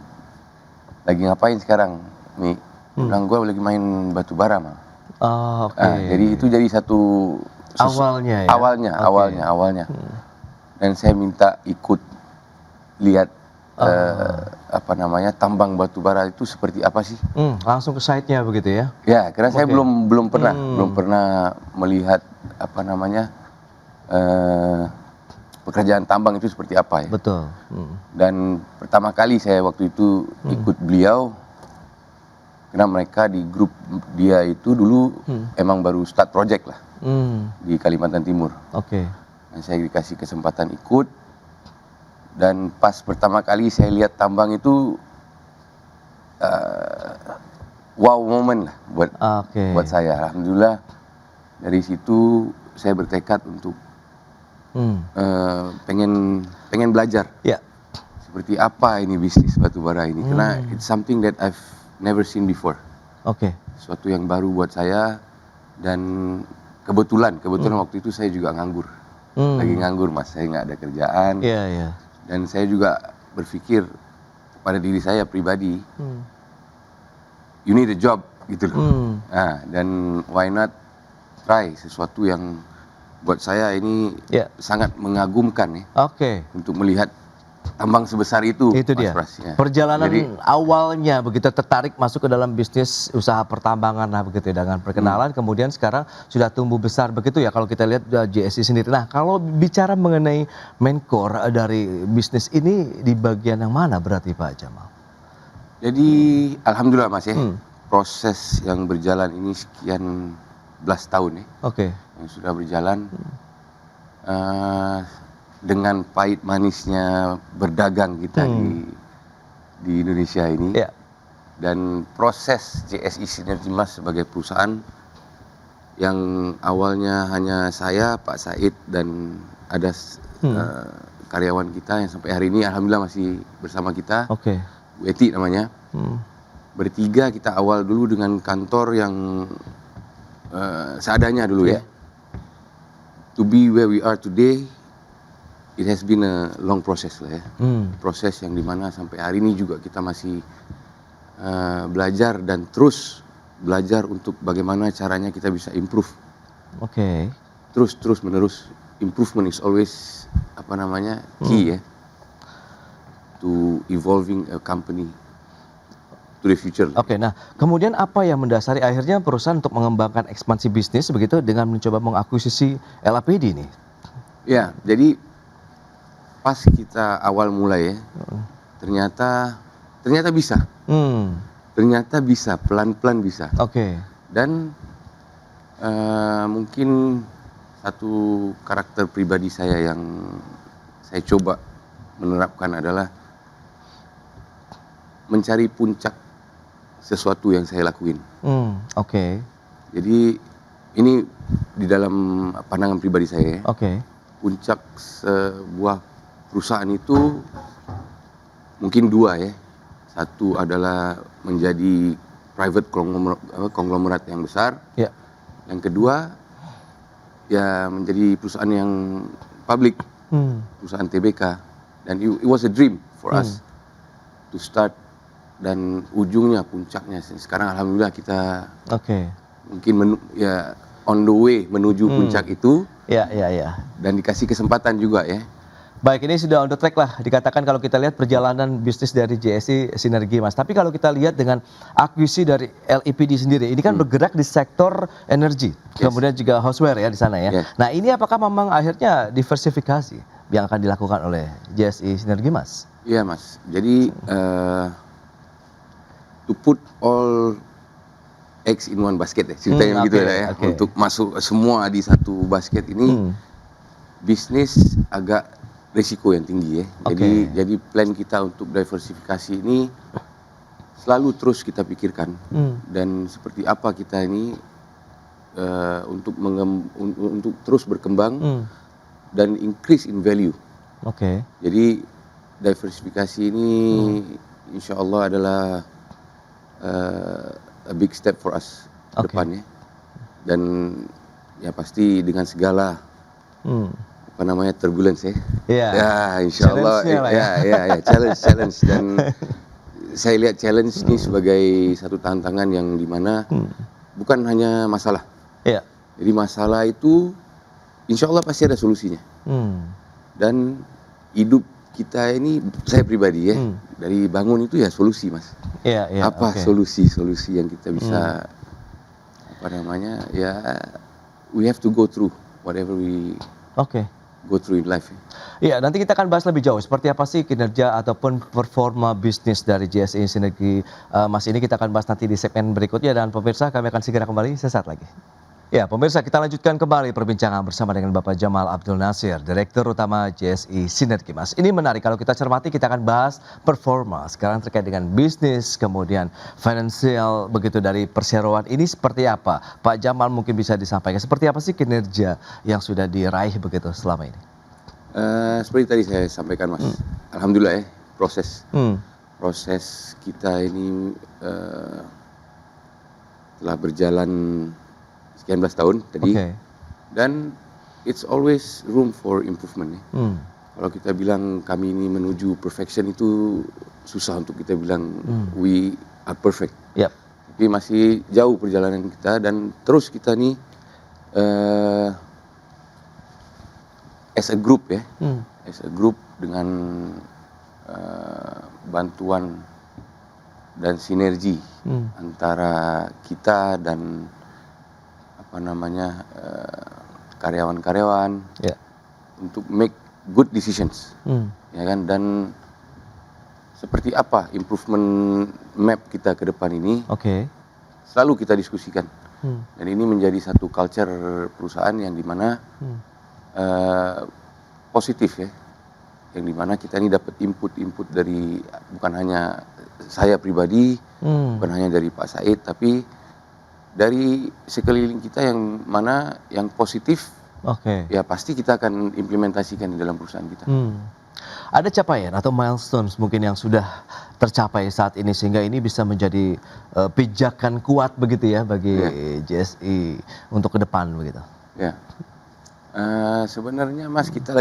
lagi ngapain sekarang, Mi? Dia bilang gue lagi main batu bara mah. Oh, oke. Jadi itu jadi satu Awalnya ya? Oke. awalnya. Dan saya minta ikut lihat tambang batu bara itu seperti apa sih? Langsung ke site-nya begitu ya? Ya, karena saya Oke. belum pernah melihat pekerjaan tambang itu seperti apa ya. Betul. Dan pertama kali saya waktu itu ikut beliau, karena mereka di grup dia itu dulu emang baru start project lah di Kalimantan Timur. Oke. Dan saya dikasih kesempatan ikut, dan pas pertama kali saya lihat tambang itu wow moment lah Oke. buat saya. Alhamdulillah dari situ saya bertekad untuk pengen belajar Ya. seperti apa ini bisnis batu bara ini, karena it's something that I've never seen before, Oke. sesuatu yang baru buat saya. Dan kebetulan waktu itu saya juga nganggur, lagi nganggur Mas, saya nggak ada kerjaan. Iya, iya. Dan saya juga berpikir pada diri saya pribadi, you need a job gitu loh. Nah, dan why not try sesuatu yang buat saya ini Ya. sangat mengagumkan ya, Oke. untuk melihat tambang sebesar itu. Itu Mas dia. Pras, ya. Perjalanan Jadi, awalnya begitu tertarik masuk ke dalam bisnis usaha pertambangan lah begitu ya, dengan perkenalan kemudian sekarang sudah tumbuh besar begitu ya kalau kita lihat JSI sendiri. Nah, kalau bicara mengenai main core dari bisnis ini di bagian yang mana berarti Pak Jamal? jadi alhamdulillah Mas ya, proses yang berjalan ini sekian belas tahun ya, Oke. yang sudah berjalan, dengan pahit manisnya berdagang kita di Indonesia ini. Ya. Dan proses JSI Sinergi Mas sebagai perusahaan yang awalnya hanya saya, Pak Said, dan ada karyawan kita yang sampai hari ini alhamdulillah masih bersama kita, Oke. Bu Eti namanya. Bertiga kita awal dulu dengan kantor yang seadanya dulu ya. To be where we are today, it has been a long process lah ya. Proses yang dimana sampai hari ini juga kita masih belajar dan terus belajar untuk bagaimana caranya kita bisa improve. Oke. Terus menerus, improvement is always key ya, to evolving a company to the future. Oke, nah kemudian apa yang mendasari akhirnya perusahaan untuk mengembangkan ekspansi bisnis begitu dengan mencoba mengakuisisi LAPD nih? Ya, jadi pas kita awal mulai ya, ternyata bisa. Ternyata bisa, pelan-pelan bisa. Oke. Dan mungkin satu karakter pribadi saya yang saya coba menerapkan adalah mencari puncak sesuatu yang saya lakuin. Oke. Jadi ini di dalam pandangan pribadi saya, Oke. puncak sebuah perusahaan itu mungkin dua ya. Satu adalah menjadi private konglomerat yang besar. Ya. Yang kedua ya menjadi perusahaan yang publik, perusahaan TBK. Dan it was a dream for us to start, dan ujungnya puncaknya sekarang alhamdulillah kita Oke. mungkin on the way menuju puncak itu, Ya. dan dikasih kesempatan juga ya. Baik, ini sudah on the track lah dikatakan kalau kita lihat perjalanan bisnis dari JSI Sinergi, Mas. Tapi kalau kita lihat dengan akuisisi dari LEPD sendiri, ini kan bergerak di sektor energi, kemudian juga houseware ya di sana ya. Yes. Nah, ini apakah memang akhirnya diversifikasi yang akan dilakukan oleh JSI Sinergi, Mas? Iya Mas, jadi to put all eggs in one basket ya, ceritanya gitu ya. Okay. Untuk masuk semua di satu basket ini, bisnis agak risiko yang tinggi ya. Jadi plan kita untuk diversifikasi ini selalu terus kita pikirkan, dan seperti apa kita ini untuk terus berkembang dan increase in value. Oke. Jadi diversifikasi ini insya Allah adalah a big step for us ke depannya, dan ya pasti dengan segala apa namanya turbulence ya. Ya insya Allah ya challenge dan saya lihat challenge ini sebagai satu tantangan yang dimana bukan hanya masalah. Iya. Jadi masalah itu insya Allah pasti ada solusinya. Dan hidup kita ini, saya pribadi ya, dari bangun itu ya solusi Mas. Iya. Apa solusi-solusi yang kita bisa apa namanya ya, we have to go through whatever we go through in life. Iya, nanti kita akan bahas lebih jauh seperti apa sih kinerja ataupun performa bisnis dari JSI Sinergi Mas ini, kita akan bahas nanti di segmen berikutnya, dan pemirsa kami akan segera kembali sesaat lagi. Ya, pemirsa, kita lanjutkan kembali perbincangan bersama dengan Bapak Jamal Abdul Nasir, Direktur Utama JSI Sinergi, Mas. Ini menarik kalau kita cermati, kita akan bahas performa sekarang terkait dengan bisnis, kemudian finansial begitu dari perseroan ini seperti apa. Pak Jamal mungkin bisa disampaikan seperti apa sih kinerja yang sudah diraih begitu selama ini? Seperti tadi saya sampaikan Mas, alhamdulillah ya, proses kita ini telah berjalan sekian belas tahun tadi, dan it's always room for improvement ya. Kalau kita bilang kami ini menuju perfection itu susah untuk kita bilang we are perfect. Tapi masih jauh perjalanan kita, dan terus kita nih as a group ya, as a group dengan bantuan dan sinergi antara kita dan apa namanya karyawan-karyawan untuk make good decisions, ya kan, dan seperti apa improvement map kita ke depan ini selalu kita diskusikan, dan ini menjadi satu culture perusahaan yang dimana positif ya, yang dimana kita ini dapat input dari bukan hanya saya pribadi, bukan hanya dari Pak Said, tapi dari sekeliling kita yang mana yang positif, ya pasti kita akan implementasikan di dalam perusahaan kita. Ada capaian atau milestones mungkin yang sudah tercapai saat ini sehingga ini bisa menjadi pijakan kuat begitu ya bagi JSI untuk ke depan begitu? Ya, sebenarnya Mas kita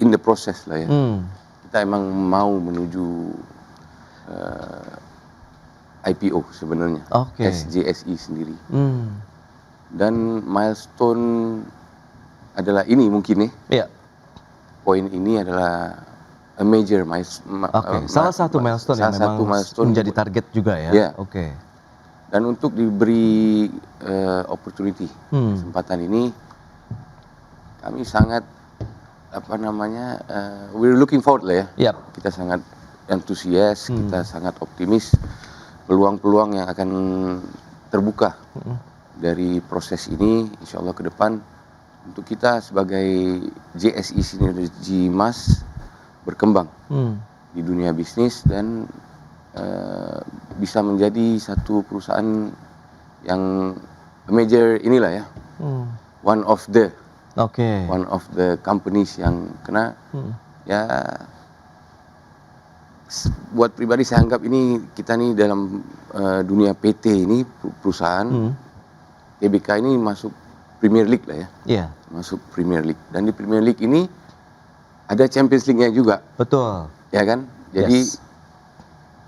in the process lah ya. Kita emang mau menuju IPO sebenarnya, JSI sendiri. Dan milestone adalah ini mungkin ya. Poin ini adalah a major milestone. Salah satu milestone yang memang menjadi target juga ya. Dan untuk diberi opportunity, kesempatan ini, kami sangat apa namanya, we're looking forward lah ya. Kita sangat antusias, kita sangat optimis peluang-peluang yang akan terbuka dari proses ini, insya Allah ke depan untuk kita sebagai JSI Sinergi Mas berkembang di dunia bisnis dan bisa menjadi satu perusahaan yang major inilah ya, one of the Oke. companies yang kena. Ya, buat pribadi saya anggap ini kita nih dalam dunia PT ini perusahaan TBK ini masuk Premier League lah ya. Iya, Masuk Premier League, dan di Premier League ini ada Champions League-nya juga, betul. ya kan? Jadi Yes.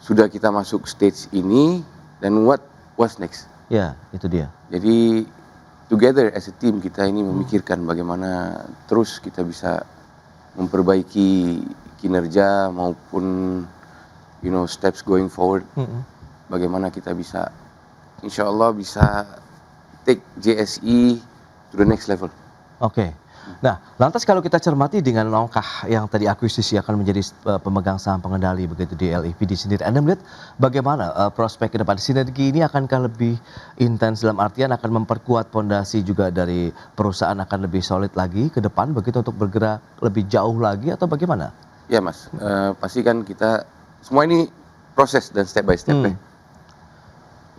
sudah kita masuk stage ini, dan what's next? Ya, itu dia. Jadi together as a team kita ini memikirkan bagaimana terus kita bisa memperbaiki kinerja maupun steps going forward. Bagaimana kita bisa, insya Allah bisa take JSI to the next level. Oke. Nah, lantas kalau kita cermati dengan langkah yang tadi akuisisi akan menjadi pemegang saham pengendali begitu di LPD sendiri, Anda melihat bagaimana prospek ke depan? Sinergi ini akankah lebih intens dalam artian akan memperkuat fondasi juga dari perusahaan akan lebih solid lagi ke depan begitu untuk bergerak lebih jauh lagi atau bagaimana? Ya Mas, pasti kan kita semua ini proses dan step by step ya.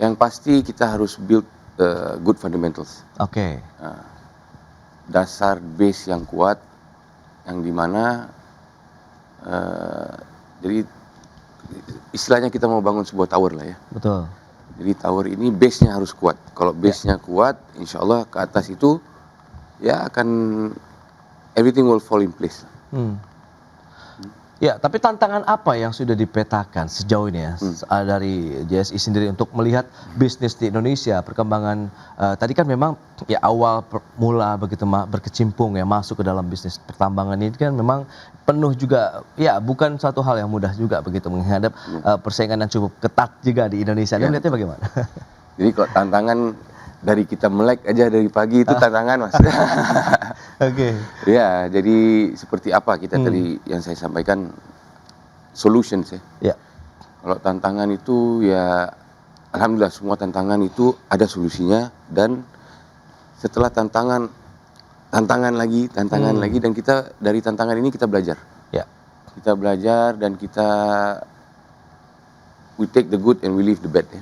Yang pasti kita harus build good fundamentals. Oke. Dasar base yang kuat, yang dimana jadi istilahnya kita mau bangun sebuah tower lah ya. Betul. Jadi tower ini base-nya harus kuat. Kalau base-nya kuat, insya Allah ke atas itu ya akan everything will fall in place. Ya, tapi tantangan apa yang sudah dipetakan sejauh ini ya dari JSI sendiri untuk melihat bisnis di Indonesia, perkembangan tadi kan memang ya awal mula begitu berkecimpung ya masuk ke dalam bisnis pertambangan ini kan memang penuh juga ya bukan suatu hal yang mudah juga begitu menghadap persaingan yang cukup ketat juga di Indonesia. Anda melihatnya bagaimana? Jadi kalau tantangan dari kita melek aja dari pagi itu tantangan Mas. Oke. Ya, jadi seperti apa kita tadi yang saya sampaikan solutions ya. Ya. Kalau tantangan itu ya alhamdulillah semua tantangan itu ada solusinya, dan setelah tantangan lagi dan kita dari tantangan ini kita belajar. Ya. Kita belajar dan kita we take the good and we leave the bad ya.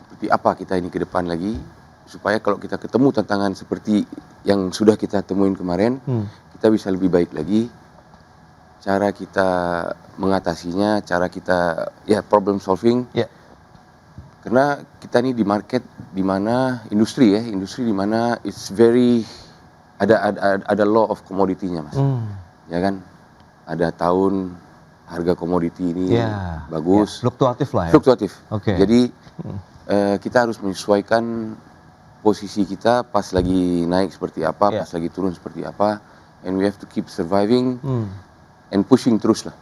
Seperti apa kita ini ke depan lagi supaya kalau kita ketemu tantangan seperti yang sudah kita temuin kemarin, kita bisa lebih baik lagi. Cara kita mengatasinya, cara kita ya problem solving. Ya. Karena kita ini di market di mana industri di mana it's very ada law of commodity-nya Mas. Ya kan? Ada tahun harga komoditi ini bagus. Ya, fluktuatif lah ya. Fluktuatif. Oke. Jadi kita harus menyesuaikan posisi kita pas lagi naik seperti apa, pas lagi turun seperti apa, and we have to keep surviving and pushing terus lah.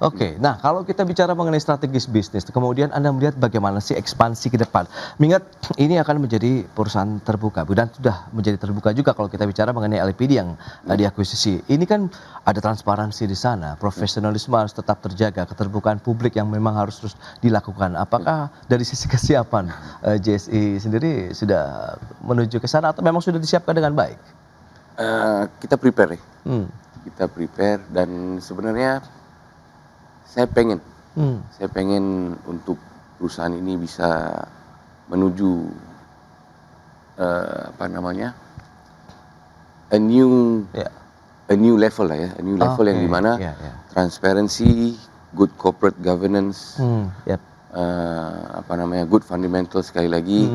Oke, nah kalau kita bicara mengenai strategis bisnis, kemudian Anda melihat bagaimana sih ekspansi ke depan? Mengingat ini akan menjadi perusahaan terbuka, dan sudah menjadi terbuka juga kalau kita bicara mengenai LPD yang diakuisisi. Ini kan ada transparansi di sana, profesionalisme harus tetap terjaga, keterbukaan publik yang memang harus terus dilakukan. Apakah dari sisi kesiapan JSI sendiri sudah menuju ke sana atau memang sudah disiapkan dengan baik? Kita prepare ya. Kita prepare, dan sebenarnya saya pengen untuk perusahaan ini bisa menuju a new level lah ya, a new level yang dimana transparency, good corporate governance, good fundamental sekali lagi,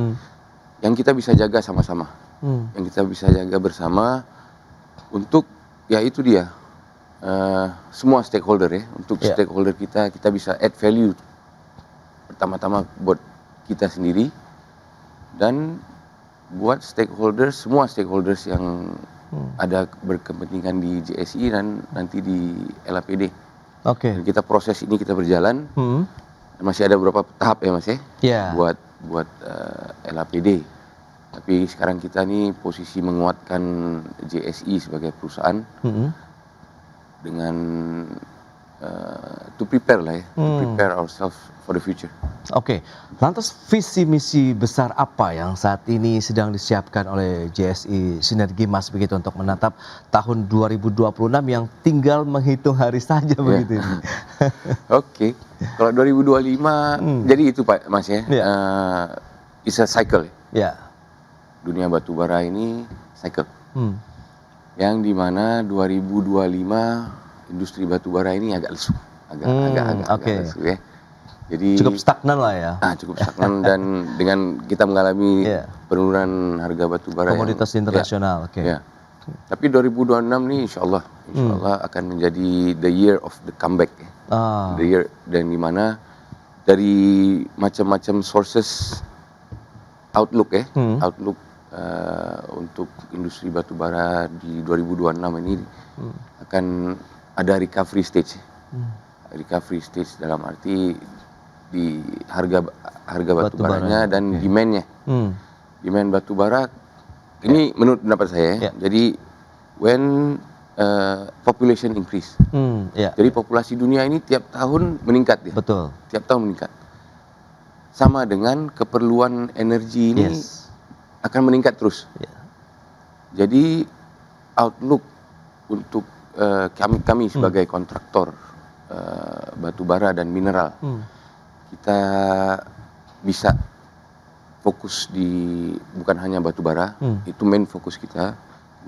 yang kita bisa jaga sama-sama, yang kita bisa jaga bersama untuk ya itu dia. Semua stakeholder ya, untuk stakeholder kita bisa add value pertama-tama buat kita sendiri dan buat stakeholders, semua stakeholders yang ada berkepentingan di JSI dan nanti di LAPD. Oke. Dan kita proses ini kita berjalan, masih ada beberapa tahap ya Mas ya, buat LAPD. Tapi sekarang kita nih posisi menguatkan JSI sebagai perusahaan. Dengan to prepare lah ya, to prepare ourselves for the future. Oke, lantas visi misi besar apa yang saat ini sedang disiapkan oleh JSI Sinergi Mas begitu untuk menatap tahun 2026 yang tinggal menghitung hari saja begitu? Oke, kalau 2025 jadi itu Pak Mas ya, it's a cycle. Ya. dunia batubara ini cycle. Hmm. Yang dimana 2025 industri batubara ini agak lesu, agak lesu ya. Jadi Cukup stagnan lah ya. cukup stagnan dan dengan kita mengalami Iya. penurunan harga batubara Komoditas internasional. Oke. Ya. Tapi 2026 nih insya Allah akan menjadi the year of the comeback ya. The year dan dimana dari macam-macam sources outlook ya, outlook untuk industri batubara di 2026 ini akan ada recovery stage. Recovery stage dalam arti di harga batubaranya dan demand-nya. Demand batubara ini menurut pendapat saya. Ya. Jadi when population increase. Jadi populasi dunia ini tiap tahun meningkat ya. Betul. Tiap tahun meningkat. Sama dengan keperluan energi ini akan meningkat terus. Jadi outlook untuk kami sebagai kontraktor batubara dan mineral, kita bisa fokus di bukan hanya batubara, itu main fokus kita.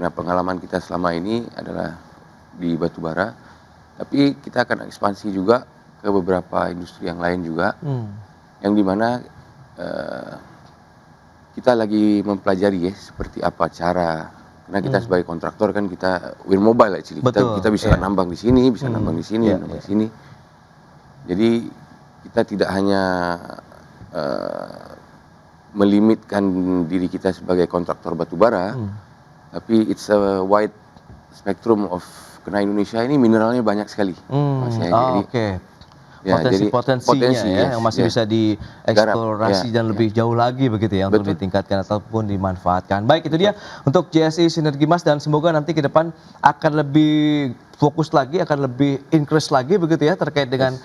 Nah, pengalaman kita selama ini adalah di batubara, tapi kita akan ekspansi juga ke beberapa industri yang lain juga, yang dimana kita lagi mempelajari ya seperti apa cara, karena kita sebagai kontraktor kan kita we're mobile actually. Kita bisa nambang di sini, bisa nambang di sini, nambang di sini. Jadi kita tidak hanya melimitkan diri kita sebagai kontraktor batubara, tapi it's a wide spectrum of, karena Indonesia ini mineralnya banyak sekali. Potensinya ya, yang masih bisa dieksplorasi dan lebih jauh lagi begitu ya, untuk ditingkatkan ataupun dimanfaatkan. Baik, itu dia untuk JSI Sinergimas, dan semoga nanti ke depan akan lebih fokus lagi, akan lebih increase lagi begitu ya, terkait dengan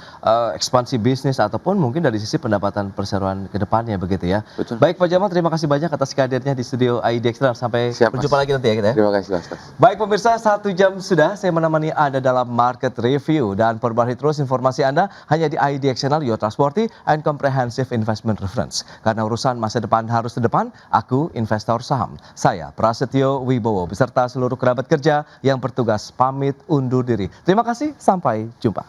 ekspansi bisnis ataupun mungkin dari sisi pendapatan perseroan ke depannya begitu ya. Betul. Baik Pak Jamal, terima kasih banyak atas kehadirannya di studio IDX. Sampai berjumpa lagi nanti ya kita ya. Terima kasih Mas. Baik pemirsa, 1 jam sudah saya menemani Anda dalam Market Review, dan perbarui terus informasi Anda hanya di IDX Channel, Your Trustworthy and Comprehensive Investment Reference. Karena urusan masa depan harus di depan, aku investor saham. Saya Prasetyo Wibowo beserta seluruh kerabat kerja yang bertugas pamit undur diri. Terima kasih, sampai jumpa.